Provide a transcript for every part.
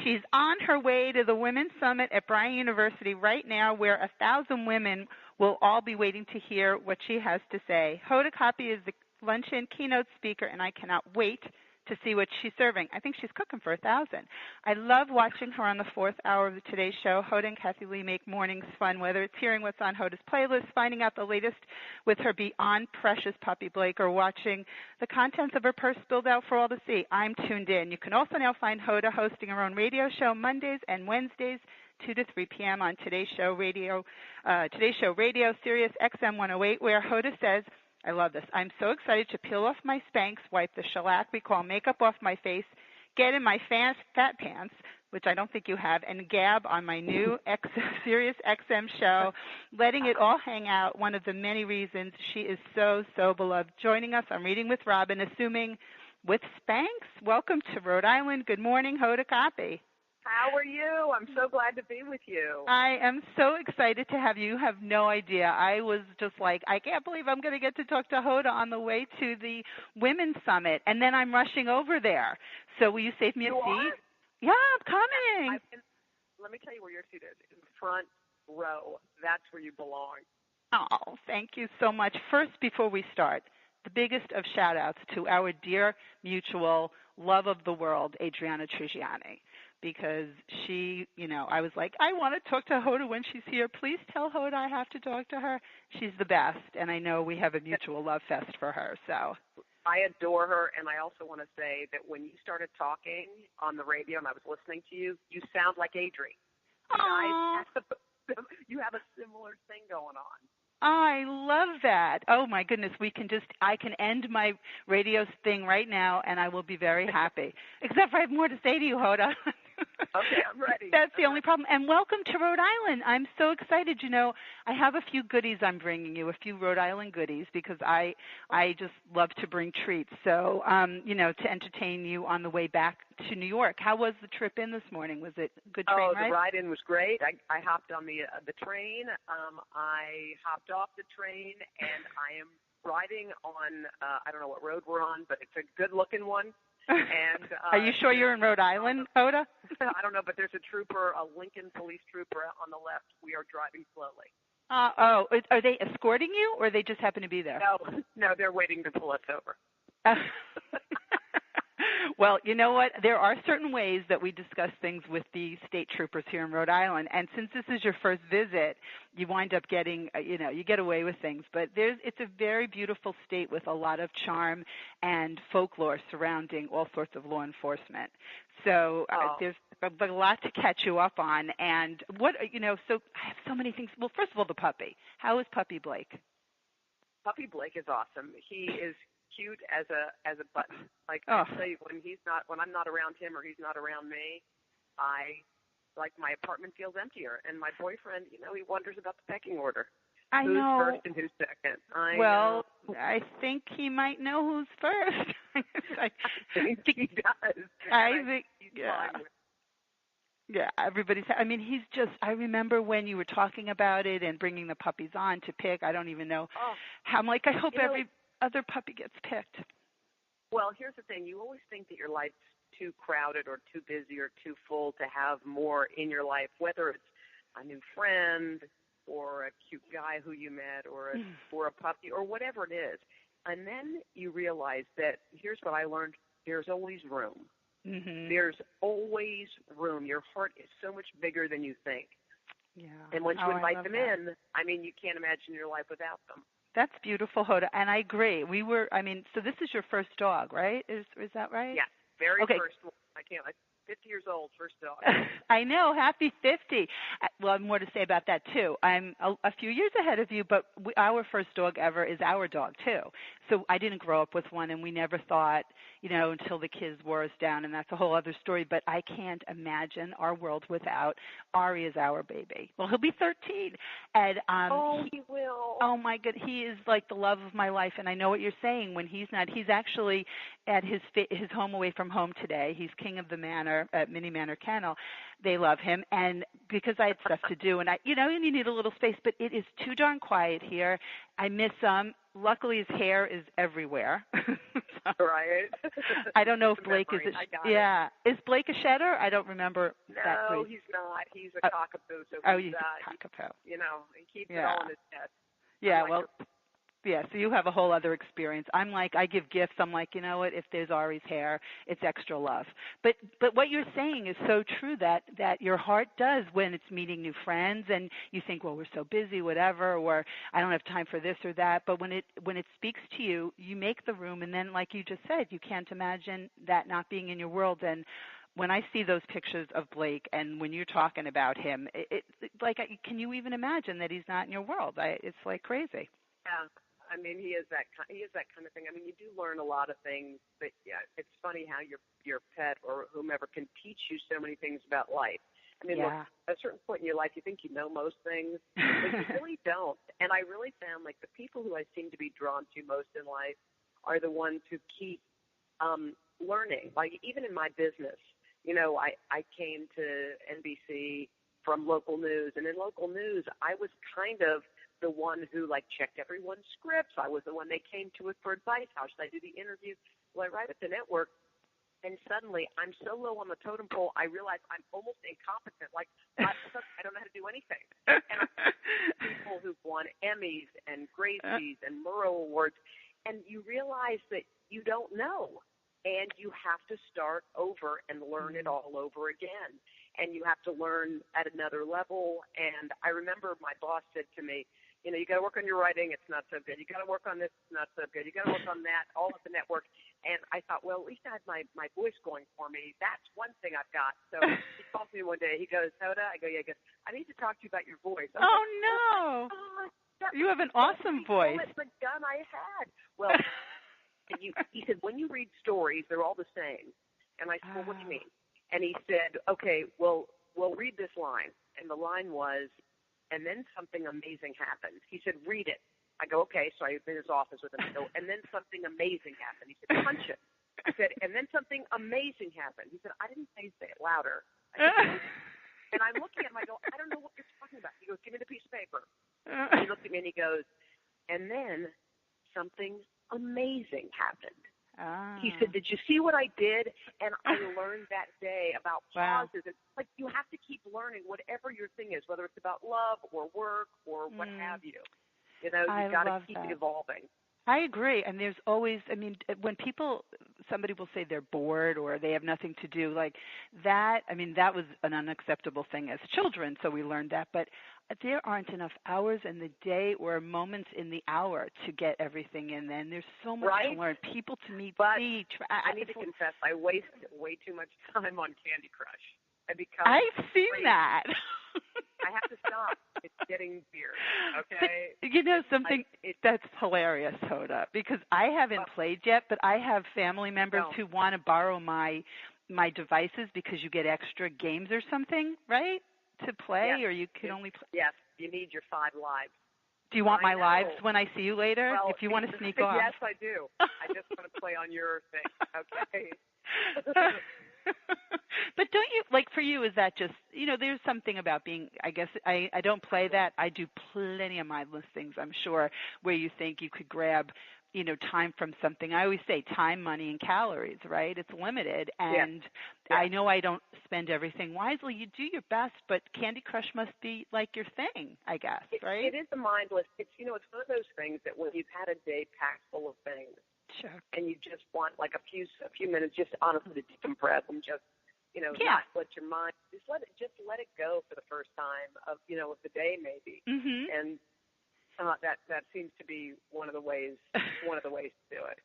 She's on her way to the Women's Summit at Bryan University right now, where 1,000 women will all be waiting to hear what she has to say. Hoda Kotb is the luncheon keynote speaker, and I cannot wait to see what she's serving. I think she's cooking for 1,000. I love watching her on the fourth hour of the Today Show. Hoda and Kathy Lee make mornings fun, whether it's hearing what's on Hoda's playlist, finding out the latest with her beyond precious puppy Blake, or watching the contents of her purse spilled out for all to see. I'm tuned in. You can also now find Hoda hosting her own radio show Mondays and Wednesdays, 2 to 3 p.m. on Today Show Radio, Sirius XM 108, where Hoda says, I love this, I'm so excited to peel off my Spanx, wipe the shellac we call makeup off my face, get in my fat pants, which I don't think you have, and gab on my new Sirius XM show, letting it all hang out, one of the many reasons she is so, so beloved. Joining us on Reading with Robin, assuming with Spanx. Welcome to Rhode Island. Good morning, Hoda Kotb. How are you? I'm so glad to be with you. I am so excited to have you. You have no idea. I was just like, I can't believe I'm going to get to talk to Hoda on the way to the Women's Summit, and then I'm rushing over there. So will you save me a seat? Yeah, I'm coming. Let me tell you where you're seated. In the front row. That's where you belong. Oh, thank you so much. First, before we start, the biggest of shout-outs to our dear mutual love of the world, Adriana Trigiani. Because she, I was like, I want to talk to Hoda when she's here. Please tell Hoda I have to talk to her. She's the best, and I know we have a mutual love fest for her. So I adore her, and I also want to say that when you started talking on the radio and I was listening to you, you sound like Adri. You have a similar thing going on. I love that. Oh, my goodness. I can end my radio thing right now, and I will be very happy. Except for I have more to say to you, Hoda. Okay, I'm ready. That's the only problem. And welcome to Rhode Island. I'm so excited. I have a few goodies I'm bringing you, a few Rhode Island goodies, because I just love to bring treats. So, to entertain you on the way back to New York. How was the trip in this morning? Was it a good train ride? The ride-in was great. I hopped on the train. I hopped off the train, and I am riding on, I don't know what road we're on, but it's a good-looking one. And are you sure you're in Rhode Island, Hoda? I don't know, but there's a Lincoln police trooper on the left. We are driving slowly. Are they escorting you, or they just happen to be there? No, they're waiting to pull us over. Well, you know what? There are certain ways that we discuss things with the state troopers here in Rhode Island, and since this is your first visit, you wind up getting, you get away with things. But it's a very beautiful state with a lot of charm and folklore surrounding all sorts of law enforcement. So there's a lot to catch you up on. And so I have so many things. Well, first of all, the puppy. How is Puppy Blake? Puppy Blake is awesome. He is cute as a button. Like I tell you, when I'm not around him or he's not around me, my apartment feels emptier. And my boyfriend, he wonders about the pecking order. I who's know. Who's first and who's second? I think he might know who's first. I think he does. I think, yeah, everybody's, he's just, I remember when you were talking about it and bringing the puppies on to pick. I don't even know how. I'm like, I hope every other puppy gets picked. Well, here's the thing. You always think that your life's too crowded or too busy or too full to have more in your life, whether it's a new friend or a cute guy who you met or a puppy or whatever it is. And then you realize that here's what I learned. There's always room. Mm-hmm. There's always room. Your heart is so much bigger than you think. Yeah. And once you invite them in, you can't imagine your life without them. That's beautiful, Hoda, and I agree. So this is your first dog, right? Is that right? Yeah, very first one. I'm 50 years old, first dog. I know, happy 50. Well, I have more to say about that, too. I'm a few years ahead of you, but our first dog ever is our dog, too. So I didn't grow up with one, and we never thought, until the kids wore us down, and that's a whole other story. But I can't imagine our world without Ari is our baby. Well, he'll be 13. And, he will. Oh, my God. He is like the love of my life, and I know what you're saying. When he's not, he's actually at his home away from home today. He's king of the manor at Mini Manor Kennel. They love him, and because I had stuff to do, and you need a little space, but it is too darn quiet here. I miss him. luckily his hair is everywhere. So, Right. I don't know if Blake is I got yeah. Is Blake a shedder? I don't remember that. No, he's not. He's a cockapoo. So he's a cockapoo. He keeps it all in his head. Yeah, well, yeah, so you have a whole other experience. I'm like, I give gifts. I'm like, you know what? If there's Ari's hair, it's extra love. But what you're saying is so true that your heart does when it's meeting new friends, and you think, well, we're so busy, whatever, or I don't have time for this or that. But when it speaks to you, you make the room, and then, like you just said, you can't imagine that not being in your world. And when I see those pictures of Blake, and when you're talking about him, can you even imagine that he's not in your world? It's like crazy. Yeah. I mean, he is that kind of thing. I mean, you do learn a lot of things, but yeah, it's funny how your pet or whomever can teach you so many things about life. I mean, look, at a certain point in your life, you think you know most things, but you really don't. And I really found like the people who I seem to be drawn to most in life are the ones who keep learning. Like even in my business, I came to NBC from local news, and in local news, I was kind of the one who checked everyone's scripts. I was the one they came to it for advice. How should I do the interview? Well, I write at the network, and suddenly I'm so low on the totem pole, I realize I'm almost incompetent. I don't know how to do anything. And people who've won Emmys and Gracies and Murrow Awards, and you realize that you don't know, and you have to start over and learn it all over again. And you have to learn at another level. And I remember my boss said to me, you got to work on your writing. It's not so good. You got to work on this. It's not so good. You got to work on that, all at the network. And I thought, well, at least I had my voice going for me. That's one thing I've got. So he called me one day. He goes, Hoda, I go, yeah. He goes, I need to talk to you about your voice. Oh, no. You have an awesome voice. It's the gun I had. Well, and he said, when you read stories, they're all the same. And I said, well, what do you mean? And he said, okay, well, read this line. And the line was, and then something amazing happened. He said, read it. I go, okay. So I was in his office with him. I go, and then something amazing happened. He said, punch it. I said, and then something amazing happened. He said, I didn't say it louder. I said, and I'm looking at him. I go, I don't know what you're talking about. He goes, give me the piece of paper. And he looked at me and he goes, and then something amazing happened. He said, did you see what I did? And I learned that day about pauses. Wow. It's you have to keep learning whatever your thing is, whether it's about love or work or what have you. You've got to keep it evolving. I agree. And there's always, when somebody will say they're bored or they have nothing to do, that was an unacceptable thing as children, so we learned that. But there aren't enough hours in the day or moments in the hour to get everything in. Then there's so much to learn, people to meet. But I need to confess, I waste way too much time on Candy Crush. I've seen that. I have to stop. It's getting weird, okay? Something that's hilarious, Hoda, because I haven't played yet, but I have family members who want to borrow my devices because you get extra games or something, right, to play, or you can only play. Yes, you need your 5 lives. Do you want my lives when I see you later? Well, if you want to sneak off. Yes, I do. I just want to play on your thing, okay? But don't you, for you, is that just, there's something about being, I guess, I don't play that. I do plenty of mindless things, I'm sure, where you think you could grab, time from something. I always say time, money, and calories, right? It's limited. And I know I don't spend everything wisely. You do your best, but Candy Crush must be your thing, I guess, right? It is a mindless, it's one of those things that when you've had a day packed full of things, sure, and you just want a few minutes just honestly to decompress and just not let your mind just let it go for the first time of the day maybe. And that seems to be one of the ways to do it.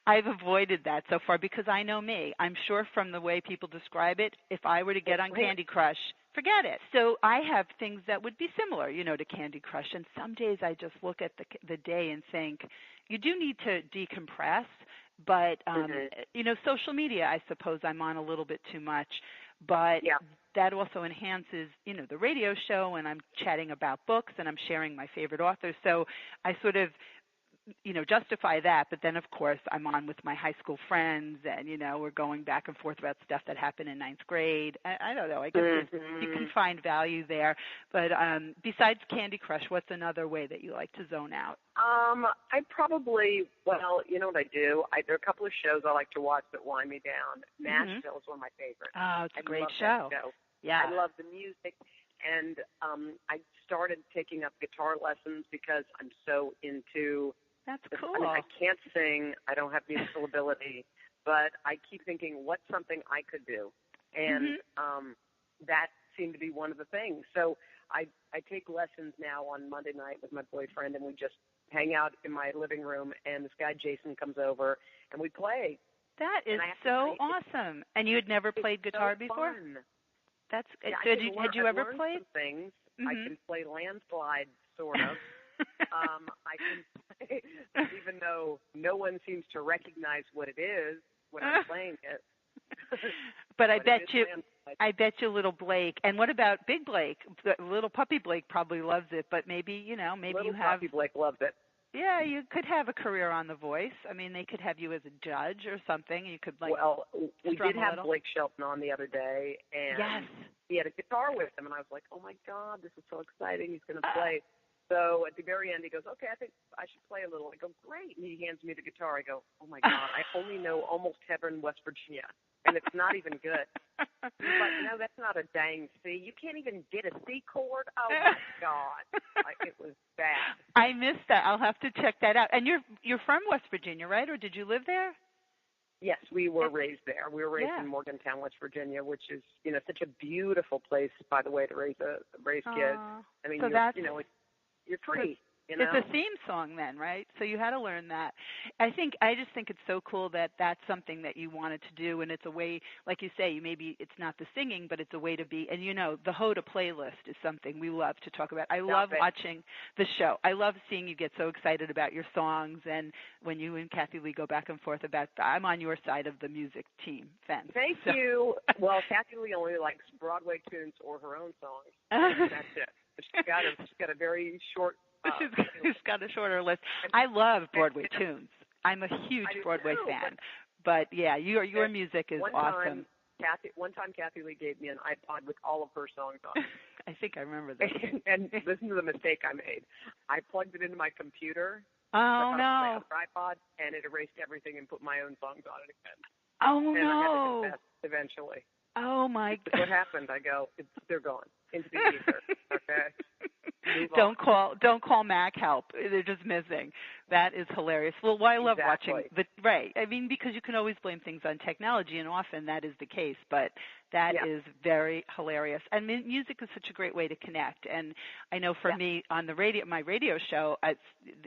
I've avoided that so far because I know me. I'm sure from the way people describe it, if I were to get on Candy Crush, forget it. So I have things that would be similar, to Candy Crush. And some days I just look at the day and think, you do need to decompress. But, social media, I suppose I'm on a little bit too much. But that also enhances, the radio show, and I'm chatting about books, and I'm sharing my favorite authors. So I sort of justify that. But then, of course, I'm on with my high school friends, and we're going back and forth about stuff that happened in ninth grade. I don't know. I guess you can find value there. But besides Candy Crush, what's another way that you like to zone out? I probably, you know what I do? There are a couple of shows I like to watch that wind me down. Nashville is one of my favorites. Oh, it's a great show. Yeah. I love the music. And I started taking up guitar lessons because I'm so into. That's cool. I mean, I can't sing. I don't have musical ability, but I keep thinking, what's something I could do? And that seemed to be one of the things. So I take lessons now on Monday night with my boyfriend, and we just hang out in my living room, and this guy Jason comes over, and we play. That is so awesome. And you had never played guitar before? Fun. That's yeah, so. Had you ever played? Some things. I can play landslide, sort of. I can play, even though no one seems to recognize what it is when I'm playing it. But I bet you little Blake. And what about Big Blake? Little puppy Blake probably loves it, but maybe little you have. Puppy Blake loves it. Yeah, you could have a career on The Voice. I mean, they could have you as a judge or something. You could we did have Blake Shelton on the other day, and he had a guitar with him, and I was like, oh my God, this is so exciting. He's going to play. So at the very end, he goes, okay, I think I should play a little. I go, great. And he hands me the guitar. I go, oh my God, I only know Almost Heaven, West Virginia, and it's not even good. He's like, no, that's not a dang C. You can't even get a C chord? Oh my God. It was bad. I missed that. I'll have to check that out. And you're from West Virginia, right? Or did you live there? Yes, we were raised there. We were raised in Morgantown, West Virginia, which is, such a beautiful place, by the way, to raise kids. I mean, so you're free. It's a theme song then, right? So you had to learn that. I just think it's so cool that that's something that you wanted to do, and it's a way, like you say, maybe it's not the singing, but it's a way to be. And the Hoda playlist is something we love to talk about. I love watching the show. I love seeing you get so excited about your songs, and when you and Kathy Lee go back and forth about. I'm on your side of the music team fence. Thank you. Well, Kathy Lee only likes Broadway tunes or her own songs. That's it. She's got a very short. She's got a shorter list. I love Broadway tunes. I'm a huge Broadway fan. But yeah, your music is awesome. One time Kathy Lee gave me an iPod with all of her songs on it. I think I remember that. And listen to the mistake I made. I plugged it into my computer. Oh, no. My iPod, and it erased everything and put my own songs on it again. Oh, and no. I had to confess eventually. Oh, my God. What happened? I go, they're gone into the ether. Okay. Don't call Mac help. They're just missing. That is hilarious. Well, I love watching right. I mean, because you can always blame things on technology, and often that is the case. But that is very hilarious. And music is such a great way to connect. And I know for me on the radio, my radio show,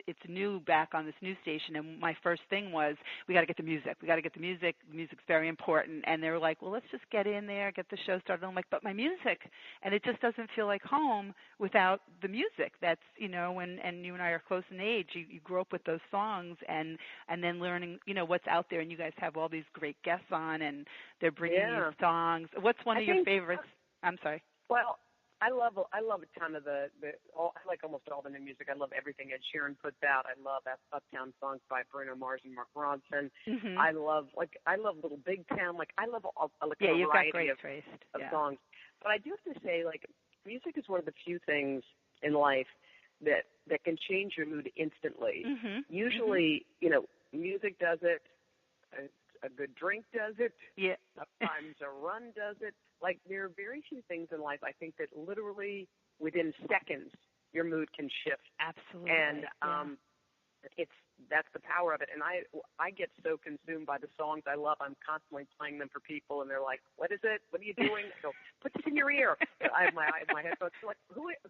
it's new back on this new station. And my first thing was, we got to get the music. We got to get the music. The music's very important. And they were like, well, let's just get in there, get the show started. I'm like, but my music, and it just doesn't feel like home without the music. That's and you and I are close in age. You grew up with those songs, and then learning what's out there. And you guys have all these great guests on, and they're bringing you songs. What's one of your favorites? I'm sorry. Well, I love a ton of I like almost all the new music. I love everything Ed Sheeran puts out. I love Uptown songs by Bruno Mars and Mark Ronson. Mm-hmm. I love Little Big Town. I love a variety of songs. But I do have to say, music is one of the few things in life that can change your mood instantly. Mm-hmm. Usually, music does it. A good drink does it. Yeah. Sometimes a run does it. There are very few things in life, I think, that literally within seconds your mood can shift. Absolutely. And that's the power of it. And I get so consumed by the songs I love. I'm constantly playing them for people, and they're like, "What is it? What are you doing?" I go, "Put this in your ear." I have my headphones. They're like,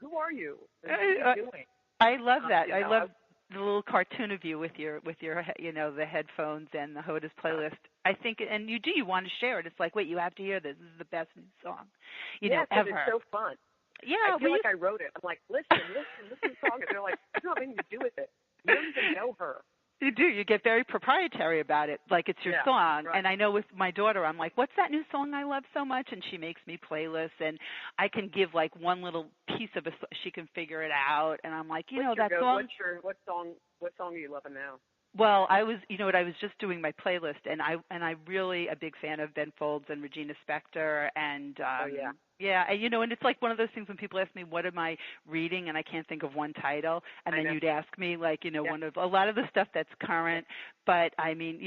"Who are you? What are you doing?" I love that. I love the little cartoon of you with your the headphones and the Hoda's playlist. I think, and you want to share it. It's like, wait, you have to hear this. This is the best new song, ever. It's so fun. Yeah, I feel like I wrote it. I'm like, listen to the song. And they're like, you don't have anything to do with it. You don't even know her. You do. You get very proprietary about it, like it's your song. Right. And I know with my daughter, I'm like, what's that new song I love so much? And she makes me playlists, and I can give like one little piece of she can figure it out. And I'm like, that song. What song are you loving now? Well, I was just doing my playlist, and I really a big fan of Ben Folds and Regina Spektor, and and it's like one of those things when people ask me what am I reading, and I can't think of one title, and then you'd ask me like one of a lot of the stuff that's current, but I mean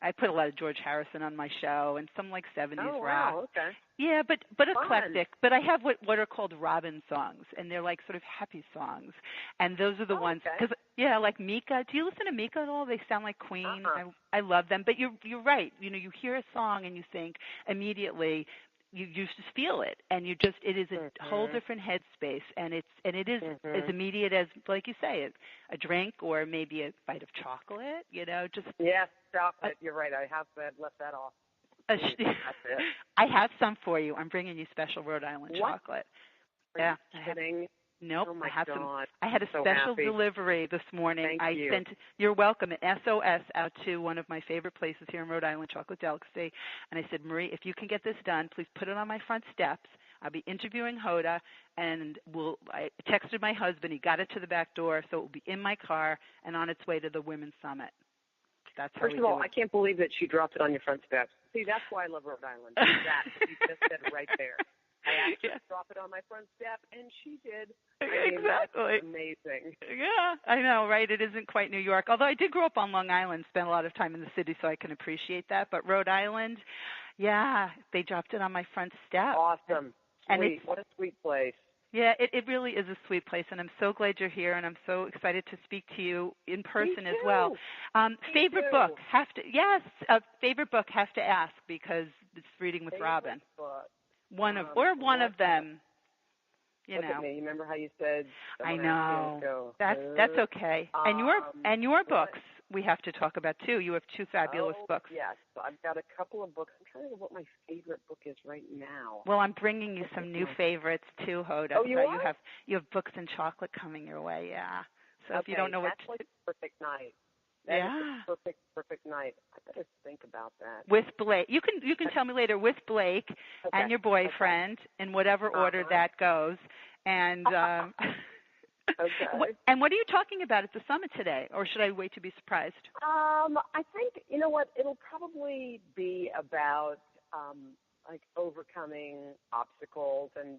I put a lot of George Harrison on my show and some like 70s rock. Oh, okay. Yeah, but eclectic. But I have what are called Robin songs, and they're like sort of happy songs, and those are the ones because like Mika. Do you listen to Mika at all? They sound like Queen. I love them. But you're right. You hear a song and you think immediately. You just feel it, and it is a whole different headspace, and it is as immediate as, like you say, a drink or maybe a bite of chocolate. Yes, chocolate. You're right. I have left that off. I have some for you. I'm bringing you special Rhode Island chocolate. Are you kidding? Nope. Oh my God. I had a special delivery this morning. Thank you. You're welcome, an SOS out to one of my favorite places here in Rhode Island, Chocolate Delicacy. And I said, Marie, if you can get this done, please put it on my front steps. I'll be interviewing Hoda, and I texted my husband. He got it to the back door, so it will be in my car and on its way to the Women's Summit. That's how First of all, I can't believe that she dropped it on your front steps. See, that's why I love Rhode Island. You just said it right there. I asked her to drop it on my front step, and she did. Exactly. That's amazing. Yeah, I know, right? It isn't quite New York. Although I did grow up on Long Island, spent a lot of time in the city, so I can appreciate that. But Rhode Island, they dropped it on my front step. Awesome. Sweet. What a sweet place. Yeah, it really is a sweet place, and I'm so glad you're here, and I'm so excited to speak to you in person as well. Favorite book? Favorite book have to ask because it's Reading with Robin. Book. One of them. Look at me. You remember how you said? I know. That's okay. And your books we have to talk about too. You have two fabulous books. Yes, I've got a couple of books. I'm trying to think what my favorite book is right now. Well, I'm bringing you some new favorites too, Hoda. Oh, you are? You have books and chocolate coming your way. Yeah. So if you don't know that's like a perfect night. That is a perfect night. I better think about that. With Blake, you can tell me later. With Blake and your boyfriend, in whatever order that goes, and and what are you talking about at the summit today, or should I wait to be surprised? I think it'll probably be about like overcoming obstacles and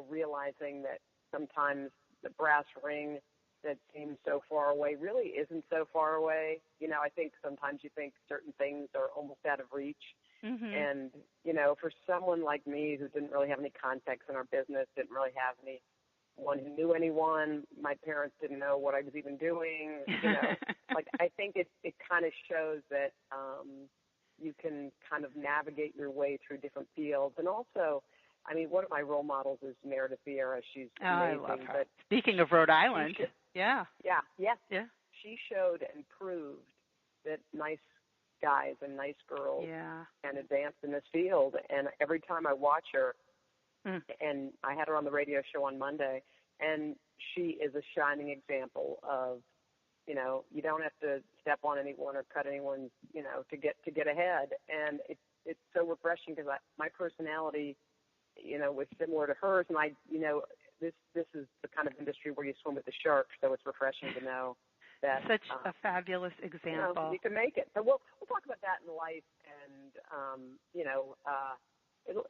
realizing that sometimes the brass ring that seems so far away really isn't so far away. I think sometimes you think certain things are almost out of reach. And, for someone like me who didn't really have any context in our business, didn't really have anyone who knew anyone, my parents didn't know what I was even doing, I think it kind of shows that you can kind of navigate your way through different fields. And also, I mean, one of my role models is Meredith Vieira. She's amazing. I love her. But speaking of Rhode Island, Yeah. She showed and proved that nice guys and nice girls can advance in this field. And every time I watch her, and I had her on the radio show on Monday, and she is a shining example of, you don't have to step on anyone or cut anyone, to get ahead. And it's so refreshing because my personality, was similar to hers, and this is the kind of industry where you swim with the sharks, so it's refreshing to know that such a fabulous example. You can make it. So we'll talk about that in life, and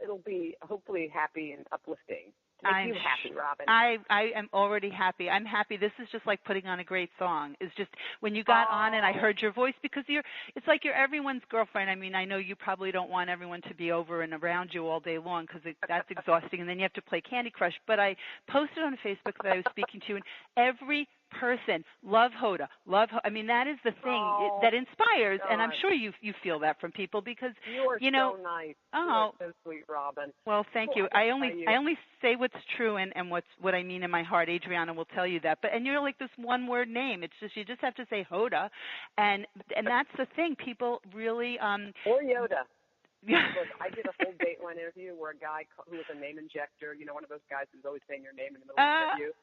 it'll be hopefully happy and uplifting. Make you happy, Robin. I am already happy. I'm happy. This is just like putting on a great song. It's just when you got on and I heard your voice, because it's like you're everyone's girlfriend. I mean, I know you probably don't want everyone to be over and around you all day long because that's exhausting, and then you have to play Candy Crush. But I posted on Facebook that I was speaking to you, and every person, love Hoda, I mean, that is the thing that inspires, and I'm sure you feel that from people because you are so nice. You are so sweet, Robin. Well, thank you. I only say what's true and what I mean in my heart. Adriana will tell you that. And you're like this one word name. It's just you just have to say Hoda, and that's the thing. People really or Yoda. Yeah. Look, I did a whole Dateline interview where a guy who was a name injector, one of those guys who's always saying your name in the middle of the interview.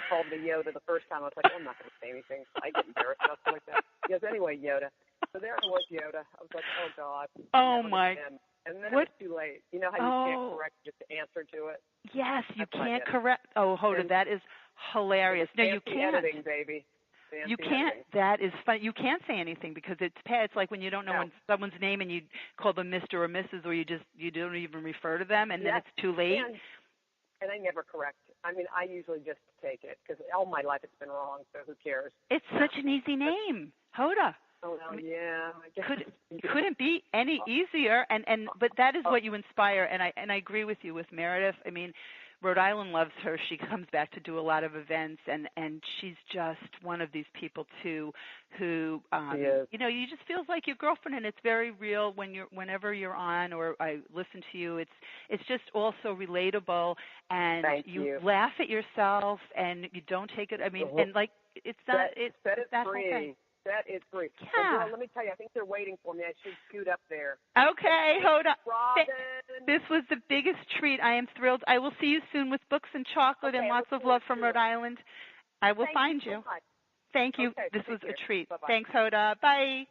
called me Yoda the first time. I was like, I'm not going to say anything. I get embarrassed about stuff like that. He goes, anyway, Yoda. So there I was, Yoda. I was like, oh, God. Oh, my. And then it was too late. You know how you can't correct just the answer to it? Yes, you can't correct. Oh, Hoda, that is hilarious. No, you can't. Editing, baby. You can't. That is fun. You can't say anything because it's like when you don't know when someone's name and you call them Mr. or Mrs. or you don't even refer to them and then it's too late. And I never correct. I mean, I usually just take it because all my life it's been wrong. So who cares? It's such an easy name, Hoda. Oh well, yeah. I guess couldn't be any easier. But that is what you inspire. And I agree with you with Meredith. I mean, Rhode Island loves her. She comes back to do a lot of events, and she's just one of these people too, who you know, you just feels like your girlfriend, and it's very real whenever you're on or I listen to you. It's just also relatable, and you laugh at yourself, and you don't take it. I mean, and like it's not that whole thing. That is free. Yeah. Well, let me tell you, I think they're waiting for me. I should scoot up there. Okay, Hoda. Robin. This was the biggest treat. I am thrilled. I will see you soon with books and chocolate and lots of love from Rhode Island. I will find you. So much. Thank you. Okay, this was care. a treat. Bye-bye. Thanks, Hoda. Bye.